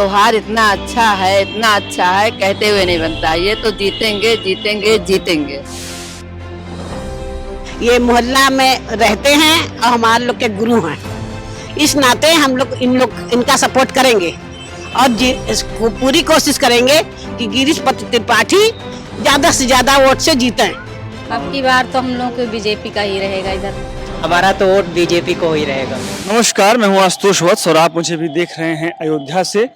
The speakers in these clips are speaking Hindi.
त्योहार इतना अच्छा है, कहते हुए नहीं बनता। ये तो जीतेंगे जीतेंगे जीतेंगे। ये मोहल्ला में रहते हैं और हमारे लोग के गुरु हैं, इस नाते हम लोग इनका सपोर्ट करेंगे और इसको पूरी कोशिश करेंगे कि गिरीश त्रिपाठी ज्यादा से ज्यादा वोट से जीतें। अब की बार तो हम लोग को बीजेपी का ही रहेगा, इधर हमारा तो वोट बीजेपी को ही रहेगा। नमस्कार, मैं हूं आशुतोष वत्स और आप मुझे भी देख रहे हैं अयोध्या से।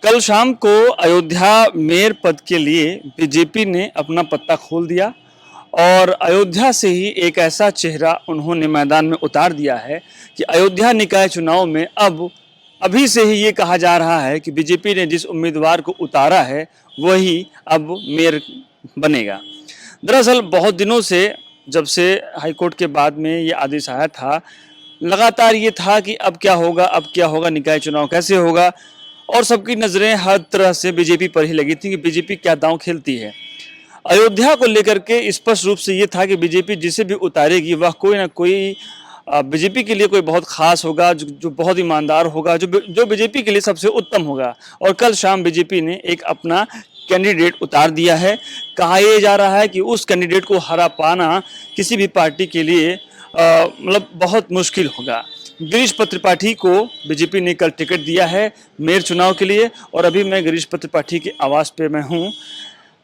कल शाम को अयोध्या मेयर पद के लिए बीजेपी ने अपना पत्ता खोल दिया और अयोध्या से ही एक ऐसा चेहरा उन्होंने मैदान में उतार दिया है कि अयोध्या निकाय चुनाव में अब अभी से ही ये कहा जा रहा है कि बीजेपी ने जिस उम्मीदवार को उतारा है वही अब मेयर बनेगा। दरअसल बहुत दिनों से, जब से हाईकोर्ट के बाद में ये आदेश आया था, लगातार ये था कि अब क्या होगा, निकाय चुनाव कैसे होगा, और सबकी नज़रें हर तरह से बीजेपी पर ही लगी थी कि बीजेपी क्या दांव खेलती है। अयोध्या को लेकर के स्पष्ट रूप से ये था कि बीजेपी जिसे भी उतारेगी वह कोई ना कोई बीजेपी के लिए कोई बहुत खास होगा, जो बहुत ईमानदार होगा, जो बीजेपी के लिए सबसे उत्तम होगा। और कल शाम बीजेपी ने एक अपना कैंडिडेट उतार दिया है। कहा यह जा रहा है कि उस कैंडिडेट को हरा पाना किसी भी पार्टी के लिए मतलब बहुत मुश्किल होगा। गिरीश त्रिपाठी को बीजेपी ने कल टिकट दिया है मेयर चुनाव के लिए और अभी मैं गिरीश त्रिपाठी के आवास पे मैं हूँ।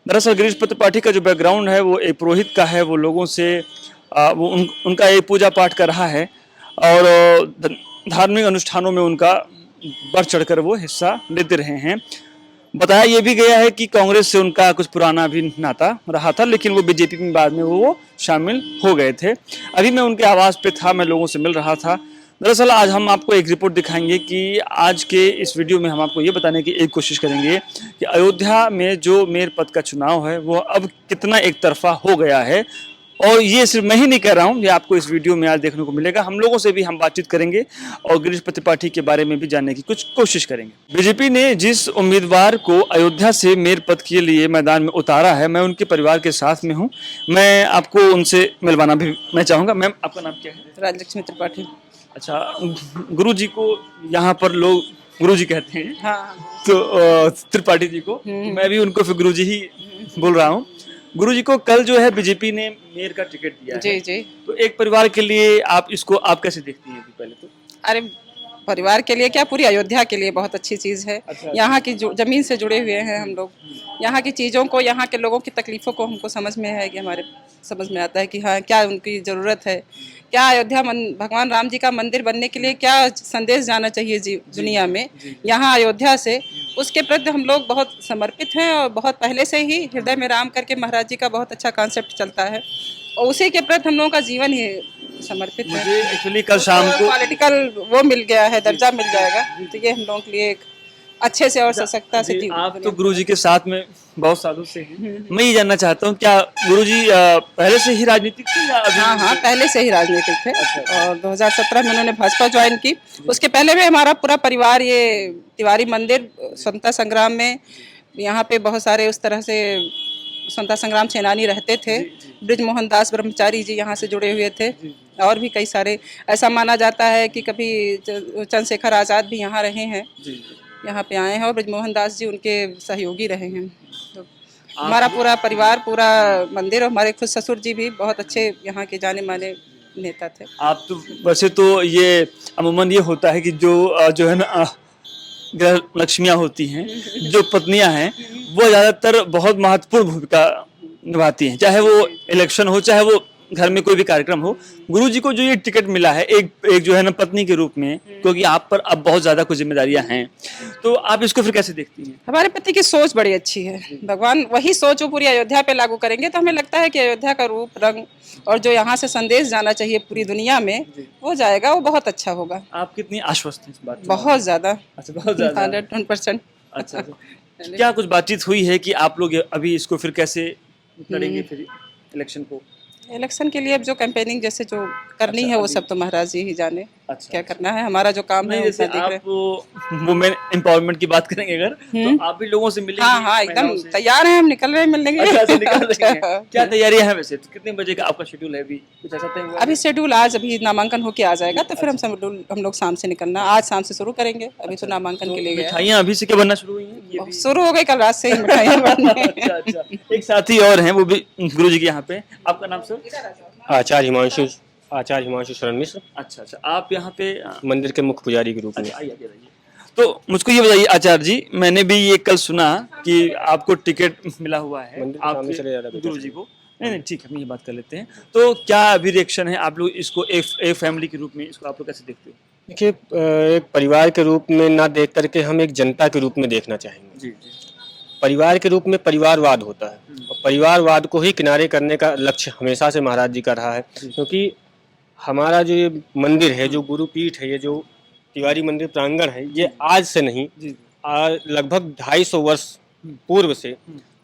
दरअसल गिरीश त्रिपाठी का जो बैकग्राउंड है वो एक पुरोहित का है। वो लोगों से उनका एक पूजा पाठ कर रहा है और धार्मिक अनुष्ठानों में उनका बढ़ चढ़कर वो हिस्सा लेते रहे हैं। बताया ये भी गया है कि कांग्रेस से उनका कुछ पुराना भी नाता रहा था, लेकिन वो बीजेपी में बाद में वो शामिल हो गए थे। अभी मैं उनके आवास पे था, मैं लोगों से मिल रहा था। दरअसल आज हम आपको एक रिपोर्ट दिखाएंगे कि आज के इस वीडियो में हम आपको ये बताने की एक कोशिश करेंगे कि अयोध्या में जो मेयर पद का चुनाव है वो अब कितना एक तरफा हो गया है। और ये सिर्फ मैं ही नहीं कह रहा हूँ, ये आपको इस वीडियो में आज देखने को मिलेगा। हम लोगों से भी हम बातचीत करेंगे और गिरीश त्रिपाठी के बारे में भी जानने की कुछ कोशिश करेंगे। बीजेपी ने जिस उम्मीदवार को अयोध्या से मेयर पद के लिए मैदान में उतारा है, मैं उनके परिवार के साथ में हूँ। मैं आपको उनसे मिलवाना भी मैं चाहूँगा। मैम, आपका नाम क्या है? राजलक्ष्मी त्रिपाठी। अच्छा, गुरु जी को यहाँ पर लोग गुरु जी कहते हैं। हाँ। तो त्रिपाठी जी को मैं भी उनको फिर गुरु जी ही बोल रहा हूँ। गुरु जी को कल जो है बीजेपी ने मेयर का टिकट दिया है। जी जी। तो एक परिवार के लिए आप कैसे देखती हैं? पहले तो अरे परिवार के लिए क्या, पूरी अयोध्या के लिए बहुत अच्छी चीज़ है। अच्छा। यहाँ की जो जमीन से जुड़े हुए हैं हम लोग, यहाँ की चीज़ों को, यहाँ के लोगों की तकलीफ़ों को हमको समझ में है कि हमारे समझ में आता है कि हाँ क्या उनकी ज़रूरत है, क्या अयोध्या भगवान राम जी का मंदिर बनने के लिए क्या संदेश जाना चाहिए दुनिया में यहाँ अयोध्या से, उसके प्रति हम लोग बहुत समर्पित हैं। और बहुत पहले से ही हृदय में राम करके महाराज जी का बहुत अच्छा कॉन्सेप्ट चलता है और उसी के प्रति हम लोगों का जीवन ही समर्पित है। मुझे एक्चुअली कल शाम को पॉलिटिकल वो मिल गया है, दर्जा मिल जाएगा, तो ये हम लोगों के लिए एक अच्छे से और सशक्ता से आप तो गुरु जी के साथ में बहुत सालों से हैं। मैं ये जानना चाहता हूँ, क्या गुरु जी पहले से ही राजनीतिक थे या अभी? हाँ, पहले से ही राजनीतिक थे। अच्छा। और 2017 में उन्होंने भाजपा ज्वाइन की। उसके पहले भी हमारा पूरा परिवार ये तिवारी मंदिर स्वतंत्रता संग्राम में, यहाँ पे बहुत सारे उस तरह से स्वतंत्रता संग्राम सेनानी रहते थे। बृजमोहन दास ब्रह्मचारी जी यहाँ से जुड़े हुए थे और भी कई सारे। ऐसा माना जाता है कि कभी चंद्रशेखर आज़ाद भी यहाँ रहे हैं, यहाँ पे आए हैं और बृजमोहन दास जी उनके सहयोगी रहे हैं। तो हमारा पूरा परिवार, पूरा मंदिर, और हमारे खुद ससुर जी भी बहुत अच्छे यहाँ के जाने माने नेता थे। आप तो वैसे तो ये अमूमन ये होता है कि जो है ना ग्रह लक्ष्मियाँ होती हैं, जो पत्नियां हैं, वो ज़्यादातर बहुत महत्वपूर्ण भूमिका निभाती हैं, चाहे वो इलेक्शन हो, चाहे वो घर में कोई भी कार्यक्रम हो। गुरुजी को जो ये टिकट मिला है एक जो है ना पत्नी के रूप में, क्योंकि आप पर अब बहुत ज़्यादा कुछ जिम्मेदारियां हैं, तो आप इसको फिर कैसे देखती हैं? हमारे पति की सोच बड़ी अच्छी है। भगवान वही सोच वो पूरी अयोध्या पे लागू करेंगे तो हमें लगता है कि अयोध्या का रूप रंग और जो यहाँ से संदेश जाना चाहिए पूरी दुनिया में वो जाएगा, वो बहुत अच्छा होगा। आप कितनी आश्वस्त हैं इस बात? बहुत ज़्यादा। अच्छा, बहुत ज़्यादा। 100%। अच्छा, क्या कुछ बातचीत हुई है कि आप लोग अभी इसको फिर कैसे लड़ेंगे फिर इलेक्शन को? इलेक्शन के लिए अब जो कैंपेनिंग जैसे जो करनी है वो सब तो महाराज जी ही जाने। अच्छा, क्या करना है, हमारा जो काम है नहीं, वो जैसे देख रहे हैं। आप वुमेन एम्पावरमेंट की बात करेंगे अगर तो आप भी लोगों से मिलेंगे? हाँ हाँ, एकदम महिलाओं से? तैयार हैं, हम निकल रहे हैं मिलने के लिए। अच्छा, निकाल देंगे। क्या तैयारियां हैं वैसे? तो कितने बजे का आपका शेड्यूल है अभी? कुछ ऐसा तय हुआ है? अभी शेड्यूल आज अभी नामांकन होके आ जाएगा, तो फिर हम लोग शाम से निकलना, आज शाम से शुरू करेंगे, अभी तो नामांकन के लिए गया है। मिठाइयाँ अभी से क्या बनना शुरू हुई हैं? ये भी? शुरू हो गई कल रात से ही मिठाइयाँ बनने। अच्छा अच्छा, एक साथी और हैं वो भी गुरु जी के यहाँ पे। आपका नाम सर? आचार्य हिमांशु शरण मिश्र, अच्छा अच्छा, आप यहाँ पे मंदिर के मुख्य पुजारी के रूप में। आइए आइए आइए। तो मुझको ये बताइए आचार्य जी, मैंने भी ये कल सुना कि आपको टिकट मिला हुआ है मंदिर के सामने चले जाता आपके गुरु जी को। नहीं नहीं ठीक है, हम ये बात कर लेते हैं। तो क्या अभी रिएक्शन है, आप लोग इसको एक फैमिली के रूप में इसको आप लोग कैसे देखते हो? देखिए, एक परिवार के रूप में ना देख करके हम एक जनता के रूप में देखना चाहेंगे। जी जी परिवार के रूप में परिवारवाद होता है और परिवारवाद को ही किनारे करने का लक्ष्य हमेशा से महाराज जी का रहा है, क्योंकि हमारा जो ये मंदिर है, जो गुरुपीठ है, ये जो तिवारी मंदिर प्रांगण है, ये आज से नहीं, जी लगभग 250 वर्ष पूर्व से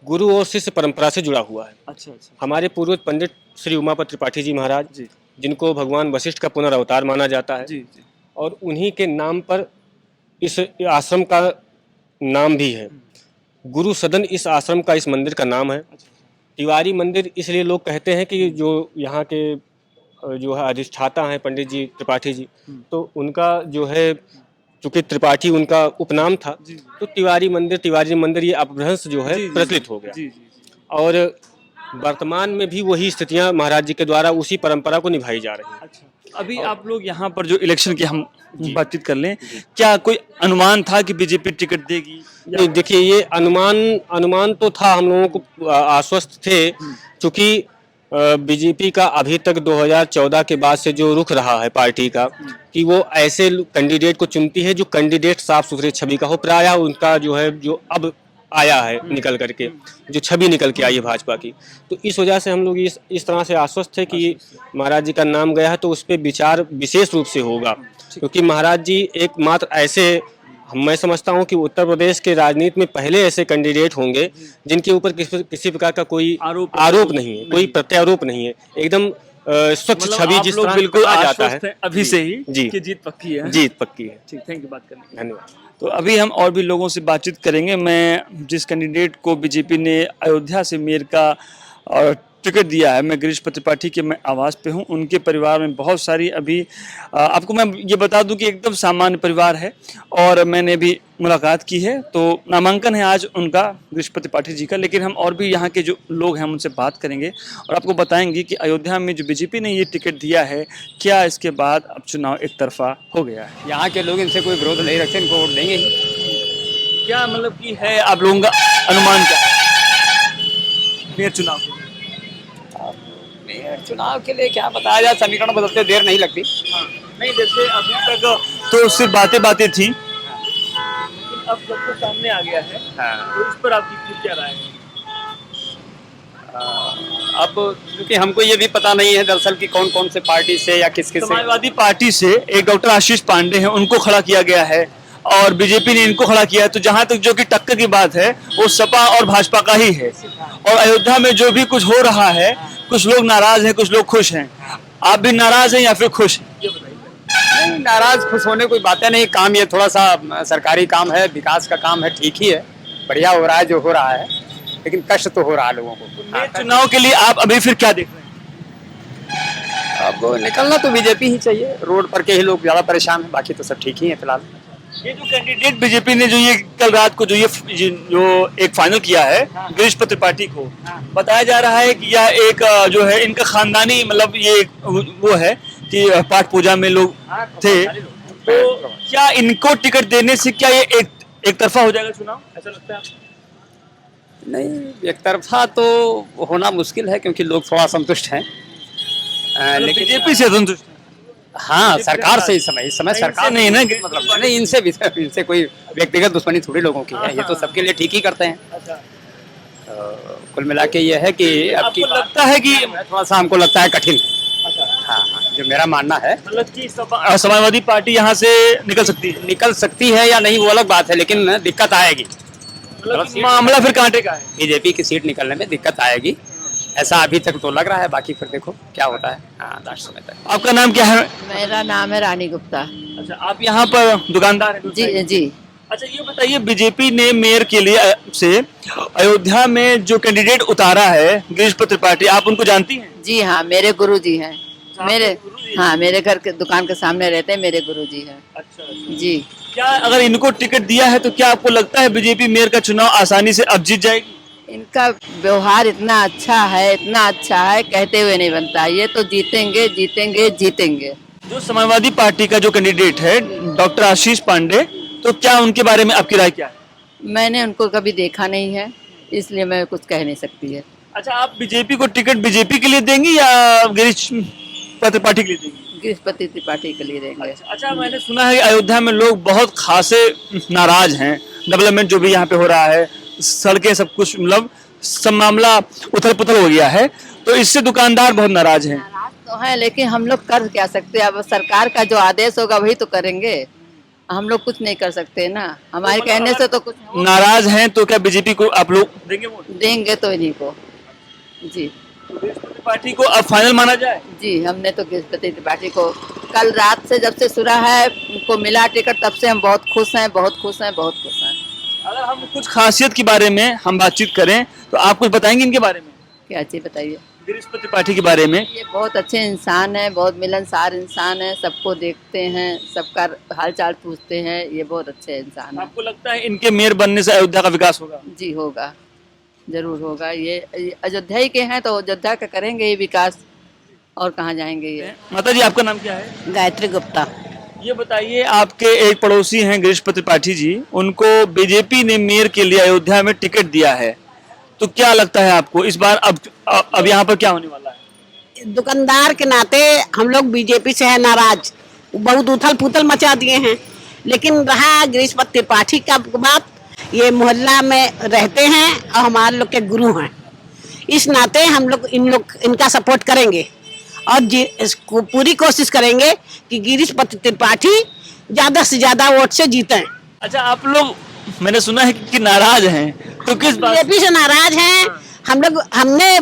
गुरु और शिष्य परंपरा से जुड़ा हुआ है। अच्छा अच्छा हमारे पूर्वज पंडित श्री उमापति त्रिपाठी जी महाराज, जी जिनको भगवान वशिष्ठ का पुनर्अवतार माना जाता है, जी जी और उन्हीं के नाम पर इस आश्रम का नाम भी है। गुरु सदन इस आश्रम का, इस मंदिर का नाम है। तिवारी मंदिर इसलिए लोग कहते हैं कि जो यहाँ के जो है अधिष्ठाता हैं पंडित जी त्रिपाठी जी, तो उनका जो है, चूंकि त्रिपाठी उनका उपनाम था, तो तिवारी मंदिर ये अपभ्रंश जो है प्रचलित हो गया। जी जी और वर्तमान में भी वही स्थितियां महाराज जी के द्वारा उसी परंपरा को निभाई जा रही हैं। अच्छा, अभी आप लोग यहाँ पर जो इलेक्शन की हम बातचीत कर लें, क्या कोई अनुमान था कि बीजेपी टिकट देगी? नहीं, देखिए, ये अनुमान तो था, हम लोगों को आश्वस्त थे, क्योंकि बीजेपी का अभी तक 2014 के बाद से जो रुख रहा है पार्टी का, कि वो ऐसे कैंडिडेट को चुनती है जो कैंडिडेट साफ सुथरे छवि का हो। प्रायः उनका जो है, जो अब आया है निकल करके, जो छवि निकल के आई है भाजपा की, तो इस वजह से हम लोग इस तरह से आश्वस्त थे कि महाराज जी का नाम गया है तो उस पर विचार विशेष रूप से होगा, क्योंकि महाराज जी एकमात्र ऐसे, मैं समझता हूं कि उत्तर प्रदेश के राजनीति में पहले ऐसे कैंडिडेट होंगे जिनके ऊपर किसी प्रकार का कोई आरोप नहीं है, कोई प्रत्यारोप नहीं है, एकदम स्वच्छ मतलब छवि आप जिस लोग तरह बिल्कुल कहा जाता आश्वस्त है हैं अभी से ही जी कि जीत पक्की है। जीत पक्की है। ठीक, थैंक यू बात करने के लिए। धन्यवाद। तो अभी हम और भी लोगों से बातचीत करेंगे। मैं जिस कैंडिडेट को बीजेपी ने अयोध्या से मेयर का टिकट दिया है, मैं गिरीश त्रिपाठी के मैं आवास पे हूँ, उनके परिवार में बहुत सारी अभी आपको मैं ये बता दूं कि एकदम सामान्य परिवार है और मैंने भी मुलाकात की है। तो नामांकन है आज उनका, गिरीश त्रिपाठी जी का, लेकिन हम और भी यहाँ के जो लोग हैं उनसे बात करेंगे और आपको बताएंगे कि अयोध्या में जो बीजेपी ने ये टिकट दिया है, क्या इसके बाद अब चुनाव एक तरफा हो गया है? यहाँ के लोग इनसे कोई विरोध नहीं रखते, इनको वोट देंगे ही। क्या मतलब कि है आप लोगों का अनुमान क्या है मेयर चुनाव के? मेयर चुनाव के लिए क्या बताया जाए, समीकरण बदलते देर नहीं लगती। नहीं, जैसे अभी तक तो सिर्फ बातें थी, लेकिन अब सब कुछ सामने आ गया है। तो इस पर आपकी क्या राय है? अब क्योंकि हमको ये भी पता नहीं है दरअसल कि कौन कौन से पार्टी से या किस किस से। समाजवादी पार्टी से एक डॉक्टर आशीष पांडे हैं, उनको खड़ा किया गया है और बीजेपी ने इनको खड़ा किया है। तो जहां तक जो कि टक्कर की बात है वो सपा और भाजपा का ही है। और अयोध्या में जो भी कुछ हो रहा है, कुछ लोग नाराज हैं, कुछ लोग खुश हैं। आप भी नाराज हैं या फिर खुश हैं? नहीं, नाराज खुश होने कोई बातें नहीं। काम ये थोड़ा सा सरकारी काम है, विकास का काम है, ठीक ही है, बढ़िया हो रहा है जो हो रहा है, लेकिन कष्ट तो हो रहा है लोगों को। चुनाव के लिए आप अभी फिर क्या देख रहे हैं? अब निकलना तो बीजेपी ही चाहिए, रोड पर के ही लोग ज्यादा परेशान हैं, बाकी तो सब ठीक ही है फिलहाल। ये जो कैंडिडेट बीजेपी ने जो ये कल रात को जो एक फाइनल किया है गिरीश त्रिपाठी को, बताया जा रहा है कि यह एक जो है इनका खानदानी, मतलब ये वो है कि पाठ पूजा में लोग थे। तो क्या इनको टिकट देने से क्या ये एक तरफा हो जाएगा चुनाव, ऐसा लगता है आपको? नहीं, एक तरफा तो होना मुश्किल है, क्योंकि लोग थोड़ा संतुष्ट हैं, लेकिन बीजेपी से संतुष्ट? हाँ, सरकार से इस समय सरकार नहीं ना, मतलब नहीं, इनसे कोई व्यक्तिगत दुश्मनी थोड़ी लोगों की है, ये तो सबके लिए ठीक ही करते हैं। कुल मिला के ये है कि आपको लगता है कि थोड़ा सा हमको लगता है कठिन है। हाँ, जो मेरा मानना है, मतलब कि समाजवादी पार्टी यहाँ से निकल सकती है या नहीं वो अलग बात है, लेकिन दिक्कत आएगी। मतलब मामला फिर कांटे का है। बीजेपी की सीट निकलने में दिक्कत आएगी, ऐसा अभी तक तो लग रहा है, बाकी फिर देखो क्या होता है लास्ट समय तक। आपका नाम क्या है? मेरा नाम है रानी गुप्ता। अच्छा, आप यहाँ पर दुकानदार हैं? जी जी। अच्छा, ये बताइए, बीजेपी ने मेयर के लिए से अयोध्या में जो कैंडिडेट उतारा है गिरीश त्रिपाठी, आप उनको जानती हैं? जी हाँ, मेरे गुरुजी हैं। मेरे हाँ, मेरे घर के दुकान के सामने रहते हैं, मेरे गुरुजी हैं। अच्छा, जी। क्या अगर इनको टिकट दिया है तो क्या आपको लगता है बीजेपी मेयर का चुनाव आसानी से अब जीत जाएगी? इनका व्यवहार इतना अच्छा है, इतना अच्छा है, कहते हुए नहीं बनता। ये तो जीतेंगे जीतेंगे जीतेंगे। जो समाजवादी पार्टी का जो कैंडिडेट है डॉक्टर आशीष पांडे, तो क्या उनके बारे में आपकी राय क्या है? मैंने उनको कभी देखा नहीं है, इसलिए मैं कुछ कह नहीं सकती है। अच्छा, आप बीजेपी को टिकट बीजेपी के लिए देंगी या गिरीश त्रिपाठी के लिए देंगी? गृहपति त्रिपाठी के लिए देंगे। अच्छा, मैंने सुना है कि अयोध्या में लोग बहुत खासे नाराज हैं, डेवलपमेंट जो भी यहाँ पे हो रहा है, सड़कें सब कुछ, मतलब सब मामला उथल पुथल हो गया है, तो इससे दुकानदार बहुत नाराज हैं। नाराज तो है, लेकिन हम लोग कर क्या सकते हैं? अब सरकार का जो आदेश होगा वही तो करेंगे, हम लोग कुछ नहीं कर सकते ना। हमारे कहने से तो कुछ नाराज हैं तो क्या बीजेपी को आप लोग देंगे वोट? देंगे तो इन्हीं को। जी पार्टी को अब फाइनल माना जाए? जी, हमने तो गृहपति त्रिपाठी को कल रात से जब से सुना है उनको मिला टिकट, तब से हम बहुत खुश हैं, बहुत खुश हैं, बहुत खुश हैं। अगर हम कुछ खासियत के बारे में हम बातचीत करें तो आप कुछ बताएंगे इनके बारे में? क्या चीज बताइए? गिरीश त्रिपाठी के बारे में। ये बहुत अच्छे इंसान है, बहुत मिलनसार इंसान है, सबको देखते हैं, सबका हालचाल पूछते हैं, ये बहुत अच्छे इंसान है। आपको लगता है इनके मेयर बनने से अयोध्या का विकास होगा? जी होगा, जरूर होगा। ये अयोध्या ही के हैं तो अयोध्या का करेंगे ये विकास, और कहाँ जाएंगे ये। माता जी, आपका नाम क्या है? गायत्री गुप्ता। ये बताइए, आपके एक पड़ोसी हैं गिरीश त्रिपाठी जी, उनको बीजेपी ने मेयर के लिए अयोध्या में टिकट दिया है, तो क्या लगता है आपको इस बार अब यहाँ पर क्या होने वाला है? दुकानदार के नाते हम लोग बीजेपी से है नाराज, बहुत उथल पुथल मचा दिए हैं, लेकिन रहा गिरीश त्रिपाठी का बात, ये मोहल्ला में रहते हैं और हमारे लोग के गुरु हैं, इस नाते हम लोग इनका सपोर्ट करेंगे और पूरी कोशिश करेंगे कि गिरीश त्रिपाठी ज्यादा से ज्यादा वोट से जीतें। अच्छा, आप लोग, मैंने सुना है कि नाराज हैं, तो किस बात? बीजेपी से नाराज हैं हम लोग। हमने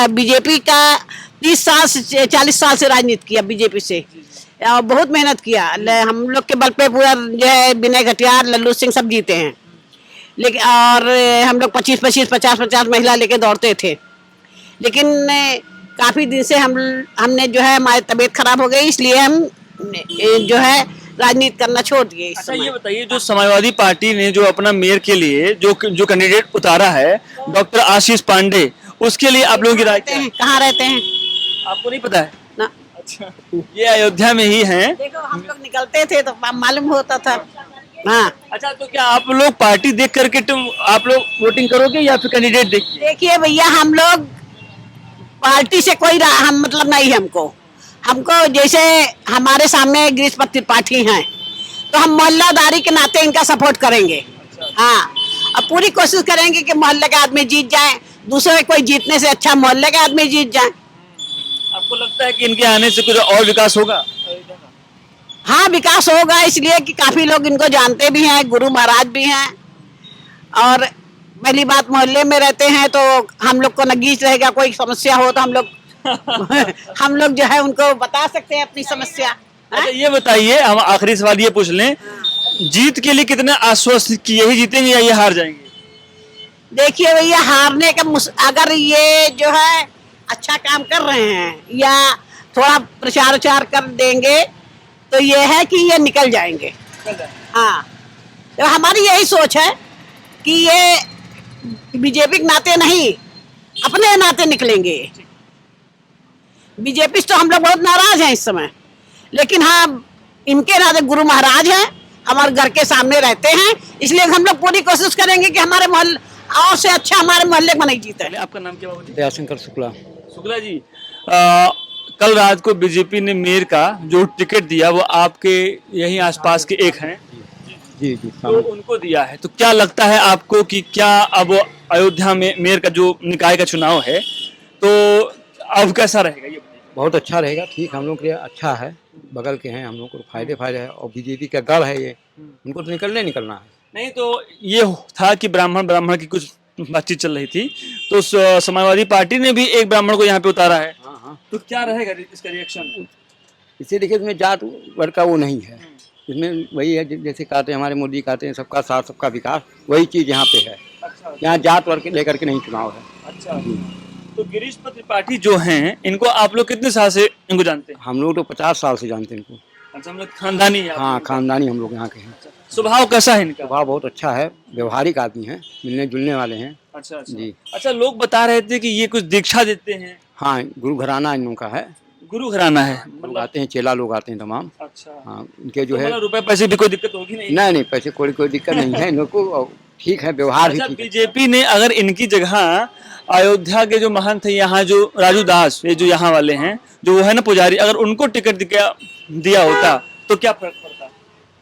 बीजेपी का 30 साल से 40 साल से राजनीति किया बीजेपी से, और बहुत मेहनत किया। हम लोग के बल पे पूरा जो है विनय घटियार, लल्लू सिंह सब जीते हैं, लेकिन और हम लोग 25-25, 50-50 महिला लेके दौड़ते थे, लेकिन काफी दिन से हमने जो है हमारी तबीयत खराब हो गई, इसलिए हम जो है राजनीति करना छोड़ दिए। अच्छा, ये बताइए, जो समाजवादी पार्टी ने जो अपना मेयर के लिए जो कैंडिडेट उतारा है डॉक्टर आशीष पांडे, उसके लिए आप लोगों की राय क्या है? कहाँ रहते हैं? आपको नहीं पता है ना। अच्छा, ये अयोध्या में ही हैं। देखो, हम लोग निकलते थे तो मालूम होता था। हाँ। अच्छा, तो क्या आप लोग पार्टी देख करके आप लोग वोटिंग करोगे या फिर कैंडिडेट देखिए? देखिए भैया, हम लोग पार्टी से कोई हम मतलब नहीं, हमको जैसे हमारे सामने गिरीश त्रिपाठी हैं तो हम मोहल्लादारी के नाते इनका सपोर्ट करेंगे। हाँ, अब पूरी कोशिश करेंगे कि मोहल्ले का आदमी जीत जाए, दूसरे कोई जीतने से अच्छा मोहल्ले का आदमी जीत जाए। आपको लगता है कि इनके आने से कुछ और विकास होगा? हाँ, विकास होगा, इसलिए कि काफी लोग इनको जानते भी हैं, गुरु महाराज भी हैं, और पहली बात मोहल्ले में रहते हैं तो हम लोग को नगीच रहेगा, कोई समस्या हो तो हम लोग जो है उनको बता सकते हैं अपनी समस्या। अच्छा, ये बताइए, हम आखिरी सवाल ये पूछ लें, जीत के लिए कितने आश्वस्त कि यही जीतेंगे या ये हार जाएंगे? देखिए भैया, हारने का अगर ये जो है अच्छा काम कर रहे हैं या थोड़ा प्रचार उचार कर देंगे तो ये है कि ये निकल जाएंगे। हाँ, तो हमारी यही सोच है कि ये बीजेपी के नाते नहीं, अपने नाते निकलेंगे। बीजेपी से तो हम लोग बहुत नाराज हैं इस समय, लेकिन हाँ, इनके नाते गुरु महाराज हैं, हमारे घर के सामने रहते हैं, इसलिए हम लोग पूरी कोशिश करेंगे कि हमारे मोहल्ले और से अच्छा हमारे मोहल्ले को नहीं जीते। आपका नाम क्या बाबू? दयाशंकर शुक्ला। शुक्ला जी, कल रात को बीजेपी ने मेयर का जो टिकट दिया वो आपके यहीं आसपास के एक हैं, जी जी, तो उनको दिया है, तो क्या लगता है आपको कि क्या अब अयोध्या में मेयर का जो निकाय का चुनाव है तो अब कैसा रहेगा? ये बहुत अच्छा रहेगा, ठीक, हम लोग के लिए अच्छा है, बगल के हैं, हम लोग को फायदे है, और बीजेपी का गढ़ है ये, उनको तो निकलना है। नहीं, तो ये था कि ब्राह्मण की कुछ बातचीत चल रही थी तो समाजवादी पार्टी ने भी एक ब्राह्मण को यहाँ पे उतारा है। हाँ हाँ। तो क्या रहेगा इसका रिएक्शन? इसे देखिए, इसमें जात वर्ग का वो नहीं है, इसमें वही है जैसे कहते हैं हमारे मोदी कहते हैं सबका साथ सबका विकास, वही चीज़ यहाँ पे है। अच्छा, यहाँ जात वर्ग के लेकर के नहीं चुनाव है। अच्छा। तो गिरीश त्रिपाठी जो हैं इनको आप लोग कितने साल से इनको जानते हैं? हम लोग तो 50 साल से जानते हैं इनको। अच्छा, हम लोग खानदानी है? हाँ, खानदानी हम लोग यहाँ के हैं। स्वभाव कैसा है इनका? स्वभाव बहुत अच्छा है, व्यवहारिक आदमी है, मिलने जुलने वाले हैं। अच्छा अच्छा जी। अच्छा, लोग बता रहे थे कि ये कुछ दीक्षा देते हैं। हाँ, गुरु घराना इन लोगों का है, गुरु घराना है लोग मतलब? आते हैं, चेला लोग आते हैं तमाम। अच्छा। हाँ, इनके जो तो है मतलब रुपए पैसे भी कोई दिक्कत होगी नहीं? नहीं, पैसे कोई दिक्कत नहीं है इन लोग को, और ठीक है, व्यवहार भी अच्छा, ठीक है। बीजेपी ने अगर इनकी जगह अयोध्या के जो महंत है यहाँ जो राजू दास, ये जो यहाँ वाले हैं जो वो है ना पुजारी, अगर उनको टिकट दिया होता तो क्या फर्क पड़ता?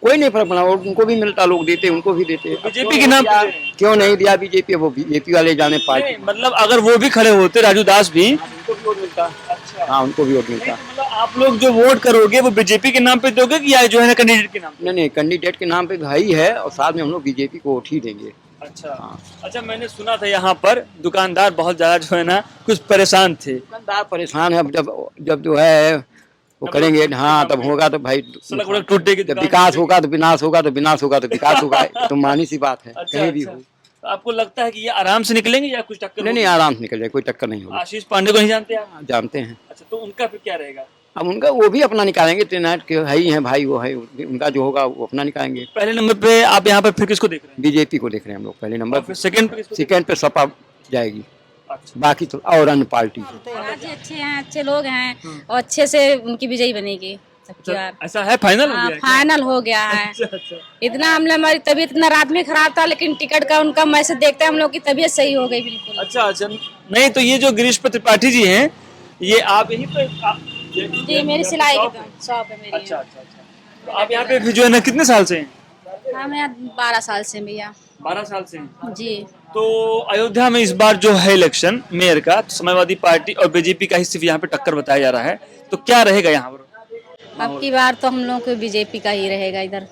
कोई नहीं फर्क पड़ा, और उनको भी मिलता, लोग देते, उनको भी देते। बीजेपी के नाम पे क्यों नहीं दिया बीजेपी? वो बीजेपी वाले जाने पार्टी। मतलब अगर वो भी खड़े होते राजू दास भी, अच्छा, हाँ, उनको भी वोट मिलता। मतलब आप लोग जो वोट करोगे वो बीजेपी के नाम पे दोगे कि या जो है ना कैंडिडेट के नाम पे? नहीं, कैंडिडेट के नाम पे भाई है, और साथ में हम लोग बीजेपी को वोट ही देंगे। अच्छा। हाँ। अच्छा, मैंने सुना था यहाँ पर दुकानदार बहुत ज्यादा जो है ना कुछ परेशान थे। दुकानदार परेशान है, अब जब जो है वो करेंगे, हाँ, तब होगा तो भाई सड़क वड़क टूटेगी, जब विकास होगा तो विनाश होगा, तो विनाश होगा तो विकास होगा, तो मानी सी बात है। अच्छा, कहीं भी अच्छा। हो। तो आपको लगता है कि ये आराम से निकलेंगे या कुछ टक्कर नहीं नहीं, होगी? आराम से निकल जाए, कोई टक्कर नहीं होगी। आशीष पांडे को नहीं जानते आप? जानते हैं। अच्छा, तो उनका फिर क्या रहेगा? अब उनका वो भी अपना निकालेंगे, ट्रेनाइट के है ही हैं भाई, वो है, उनका जो होगा वो अपना निकालेंगे। पहले नंबर पे आप यहाँ पर फिर किसको देख रहे हैं? बीजेपी को देख रहे हैं हम लोग पहले नंबर और फिर सेकंड पे किसको? सेकंड पे सपा जाएगी, अच्छा। बाकी तो और अन्य पार्टी। जी अच्छे हैं, अच्छे लोग हैं और अच्छे से उनकी विजयी बनेगी सबकी बार। ऐसा है, फाइनल हो हाँ, गया है क्या? फाइनल हो गया है। अच्छा, अच्छा। इतना हमारी तबीयत इतना रात में खराब था, लेकिन टिकट का उनका मैसेज देखते हम लोग की तबीयत सही हो गई बिल्कुल। अच्छा अच्छा, नहीं तो ये जो गिरीश त्रिपाठी जी हैं ये आप यहीं पे जी, मेरी सिलाई की शॉप है मेरी। अच्छा अच्छा अच्छा, तो आप यहाँ पे भी जो है ना कितने साल से हैं? हाँ, मैं 12 साल से भैया। 12 साल से हैं। जी। तो अयोध्या में इस बार जो है इलेक्शन मेयर का, तो समाजवादी पार्टी और बीजेपी का ही सिर्फ यहाँ पे टक्कर बताया जा रहा है, तो क्या रहेगा यहाँ पर? अब की बार तो हम लोग को बीजेपी का ही रहेगा इधर।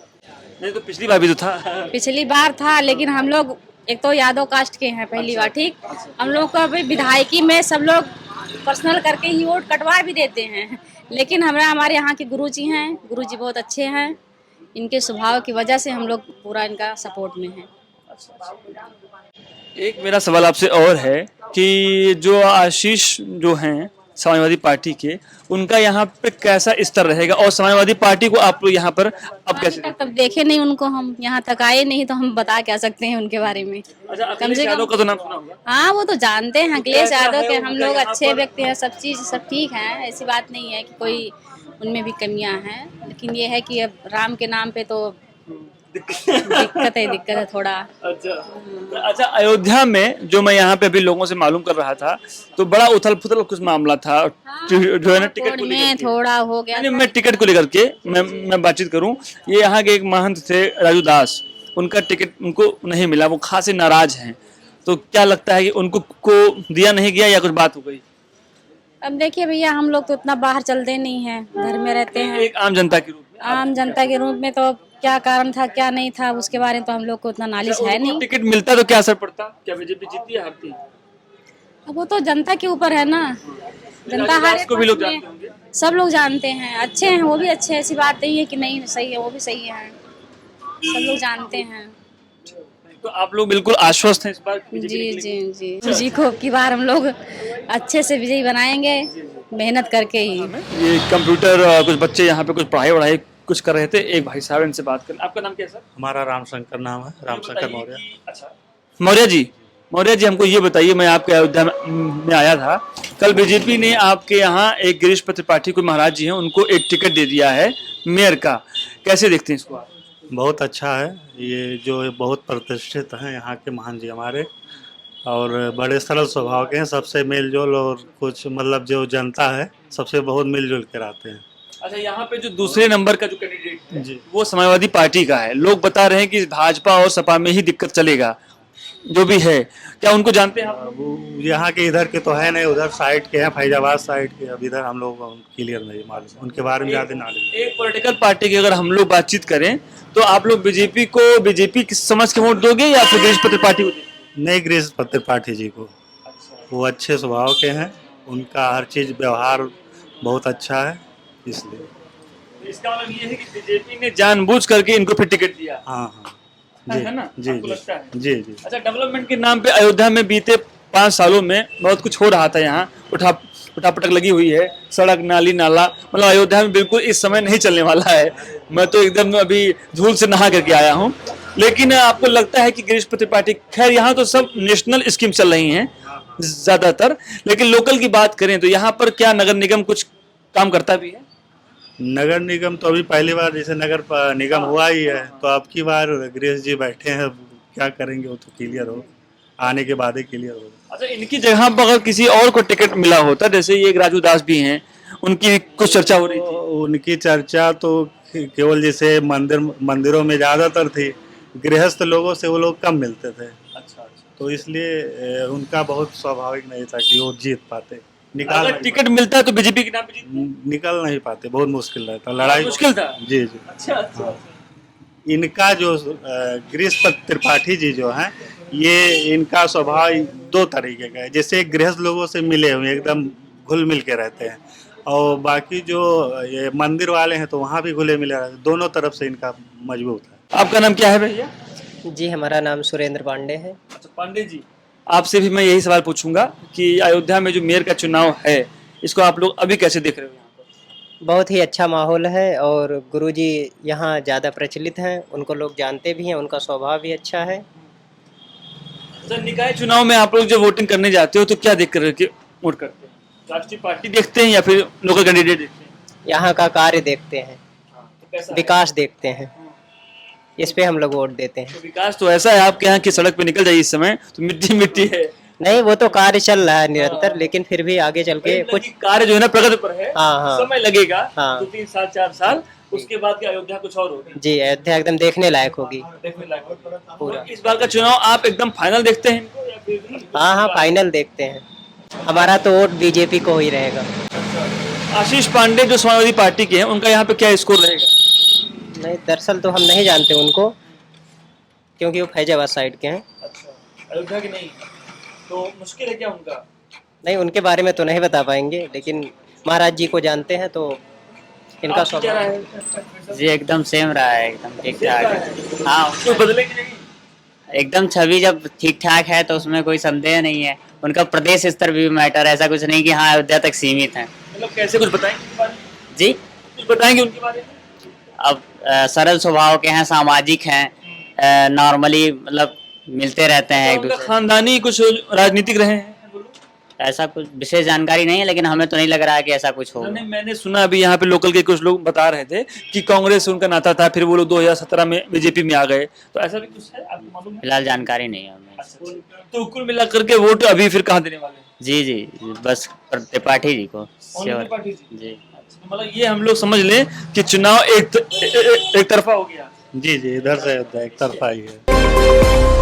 नहीं तो पिछली बार भी तो था। पिछली बार था, लेकिन हम लोग एक तो यादव कास्ट के हैं पहली बार, ठीक। हम लोग को अभी विधायकी में सब लोग पर्सनल करके ही वोट कटवा भी देते हैं, लेकिन हमारे यहाँ के गुरुजी हैं, गुरुजी बहुत अच्छे हैं, इनके स्वभाव की वजह से हम लोग पूरा इनका सपोर्ट में हैं। एक मेरा सवाल आपसे और है कि जो आशीष जो हैं समाजवादी पार्टी के, उनका यहाँ पे कैसा स्तर रहेगा, और समाजवादी पार्टी को आप लोग यहाँ पर अब कैसे? तक तब देखे नहीं उनको, हम यहाँ तक आए नहीं, तो हम बता क्या सकते हैं उनके बारे में। अच्छा, अखिलेश यादव का तो नाम सुना होगा? हाँ, वो तो जानते हैं अखिलेश यादव के, हम उनका लोग यहाँ अच्छे पर- व्यक्ति हैं, सब चीज़ सब ठीक है, ऐसी बात नहीं है कि कोई उनमें भी कमियां हैं, लेकिन ये है कि अब राम के नाम पे तो दिक्कत है थोड़ा। अच्छा अच्छा, अयोध्या में जो मैं यहाँ पे अभी लोगों से मालूम कर रहा था तो बड़ा उथल पुथल कुछ मामला था, जो है ना टिकट को में लेकर के। थोड़ा हो गया नहीं, मैं टिकट को लेकर के मैं बातचीत करूं, ये यहाँ के एक महंत थे राजू दास, उनका टिकट उनको नहीं मिला, वो खासे नाराज हैं, तो क्या लगता है कि उनको को दिया नहीं गया या कुछ बात हो गई? अब देखिए भैया, हम लोग तो इतना बाहर चलते नहीं हैं, घर में रहते हैं। एक आम जनता के रूप में आम जनता के रूप में तो क्या कारण था क्या नहीं था उसके बारे में तो हम लोग को उतना नॉलेज है नहीं। टिकट मिलता तो क्या असर पड़ता? क्या बीजेपी जीती या हारती? अब वो तो जनता के ऊपर है ना, जनता हर एक को भी लोग में जानते होंगे। सब लोग जानते हैं, अच्छे हैं वो भी अच्छे हैं, ऐसी बात नहीं है कि नहीं सही है, वो भी सही है, सब लोग जानते हैं। तो आप लोग बिल्कुल आश्वस्त हैं इस बार बीजेपी जी निकलेगी? जी जी जी को की बार हम लोग अच्छे से विजयी बनाएंगे, मेहनत करके ही। ये कंप्यूटर कुछ बच्चे यहाँ पे कुछ पढ़ाई वढ़ाई कुछ कर रहे थे, एक भाई साहब इनसे बात कर। आपका नाम क्या है सर? हमारा रामशंकर नाम है, रामशंकर मौर्य। अच्छा, मौर्य जी हमको ये बताइए, मैं आपके अयोध्या में आया था, कल बीजेपी ने आपके यहाँ एक गिरीश त्रिपाठी को महाराज जी हैं उनको एक टिकट दे दिया है मेयर का, कैसे देखते हैं इसको आप? बहुत अच्छा है, ये जो बहुत प्रतिष्ठित हैं यहाँ के महान जी हमारे, और बड़े सरल स्वभाव के हैं, सबसे मेलजोल और कुछ मतलब जो जनता है सबसे बहुत मिलजुल के रहते हैं। अच्छा, यहाँ पे जो दूसरे नंबर का जो कैंडिडेट है जी, वो समाजवादी पार्टी का है, लोग बता रहे हैं कि भाजपा और सपा में ही दिक्कत चलेगा, जो भी है, क्या उनको जानते हैं आप? वो यहाँ के इधर के तो है नहीं, उधर साइड के हैं, फैजाबाद साइड के, अब इधर हम लोग क्लियर नहीं मालूम, उनके बारे में ज़्यादा नॉलेज। एक पॉलिटिकल पार्टी की अगर हम लोग बातचीत करें तो आप लोग बीजेपी की समझ के वोट दोगे या फिर गिरीश त्रिपाठी को? नहीं, गिरीश त्रिपाठी जी को। वो अच्छे स्वभाव के हैं, उनका हर चीज़ व्यवहार बहुत अच्छा है, इसलिए। इसका मतलब ये है कि बीजेपी ने जानबूझ करके इनको फिर टिकट दिया। हाँ हाँ जी है ना? जी आपको जी लगता है? जी जी। अच्छा, डेवलपमेंट के नाम पे अयोध्या में बीते 5 सालों में बहुत कुछ हो रहा था। यहाँ उठापटक लगी हुई है, सड़क नाली नाला, मतलब अयोध्या में बिल्कुल इस समय नहीं चलने वाला है। मैं तो एकदम अभी धूल से नहा करके आया हूँ। लेकिन आपको लगता है कि गिरीश त्रिपाठी, खैर यहाँ तो सब नेशनल स्कीम चल रही हैं ज्यादातर, लेकिन लोकल की बात करें तो यहाँ पर क्या नगर निगम कुछ काम करता भी है? नगर निगम तो अभी पहली बार जैसे निगम हुआ ही है, तो अब की बार गिरीश जी बैठे हैं, क्या करेंगे वो तो क्लियर हो, आने के बाद ही क्लियर होगा। अच्छा, इनकी जगह पर अगर किसी और को टिकट मिला होता, जैसे ये एक राजू दास भी हैं, उनकी कुछ चर्चा हो रही थी। उनकी चर्चा तो केवल जैसे मंदिरों में ज्यादातर थी, गृहस्थ लोगों से वो लोग कम मिलते थे। अच्छा, तो इसलिए उनका बहुत स्वाभाविक नहीं था कि वो जीत पाते। अगर टिकट मिलता है तो बीजेपी के नाम पे निकल नहीं पाते, बहुत मुश्किल रहता, लड़ाई मुश्किल था। जी जी। अच्छा। इनका जो गिरीश त्रिपाठी जी जो हैं, ये इनका स्वभाव 2 तरीके का है। जैसे गृहस्थ लोगों से मिले हुए एकदम घुल मिल के रहते हैं, और बाकी जो ये मंदिर वाले हैं तो वहाँ भी घुले मिले रहते हैं। दोनों तरफ से इनका मजबूत है। आपका नाम क्या है भैया? जी, हमारा नाम सुरेंद्र पांडे है। अच्छा, पांडे जी, आपसे भी मैं यही सवाल पूछूंगा कि अयोध्या में जो मेयर का चुनाव है, इसको आप लोग अभी कैसे देख रहे हो? यहाँ पर बहुत ही अच्छा माहौल है और गुरुजी यहाँ ज़्यादा प्रचलित हैं, उनको लोग जानते भी हैं, उनका स्वभाव भी अच्छा है। अच्छा, निकाय चुनाव में आप लोग जब वोटिंग करने जाते हो तो क्या देख कर के वोट करते हैं? राष्ट्रीय पार्टी देखते हैं या फिर लोकल कैंडिडेट देखते हैं? यहाँ का कार्य देखते हैं, तो कैसा है? विकास देखते हैं, इस पे हम लोग वोट देते हैं। तो विकास तो ऐसा है, आपके यहाँ की सड़क पे निकल जाइए इस समय तो मिट्टी मिट्टी है। नहीं, वो तो कार्य चल रहा है निरंतर, लेकिन फिर भी आगे चल के कुछ कार्य जो है ना प्रगति पर है। हाँ। समय लगेगा, हाँ। 2-3 साल 4 साल, उसके बाद की अयोध्या कुछ और होगी। जी, अयोध्या एकदम देखने लायक होगी पूरा। इस बार का चुनाव आप एकदम फाइनल देखते हैं इनको या फिर? हाँ, फाइनल देखते हैं। हमारा तो वोट बीजेपी को ही रहेगा। आशीष पांडे जो समाजवादी पार्टी के हैं, उनका यहाँ पे क्या स्कोर रहेगा? नहीं, दरअसल तो हम नहीं जानते उनको, क्योंकि वो फैजाबाद साइड के हैं। अच्छा, अयोध्या के नहीं, तो मुश्किल है क्या उनका? नहीं, उनके बारे में तो नहीं बता पाएंगे, लेकिन महाराज जी को जानते हैं, तो इनका स्वभाव जी एकदम सेम रहा है, एकदम ठीक ठाक है। हाँ, कोई बदलेगी नहीं? एकदम छवि जब ठीक ठाक है तो उसमें कोई संदेह नहीं है। उनका प्रदेश स्तर भी मैटर, ऐसा कुछ नहीं कि हाँ अयोध्या तक सीमित है। मतलब कैसे, कुछ बताएंगे उनके बारे में? जी, कुछ बताएंगे उनके बारे में? अब सरल स्वभाव के हैं, सामाजिक हैं, नॉर्मली मतलब मिलते रहते हैं एक दूसरे। खानदानी कुछ राजनीतिक रहे हैं? ऐसा कुछ विशेष जानकारी नहीं है, लेकिन हमें तो नहीं लग रहा है कि ऐसा कुछ होगा। मैंने सुना अभी यहाँ पे लोकल के कुछ लोग बता रहे थे कि कांग्रेस से उनका नाता था, फिर वो लोग 2017 में बीजेपी में आ गए, तो ऐसा भी कुछ है आपको मालूम है? फिलहाल जानकारी नहीं है हमें। तो कुल मिला करके वोट अभी फिर कहाँ देने वाले हैं? जी जी, बस त्रिपाठी जी को। त्रिपाठी जी। जी, मतलब ये हम लोग समझ लें कि चुनाव एक तरफा हो गया। जी जी, इधर से एक तरफा ही है।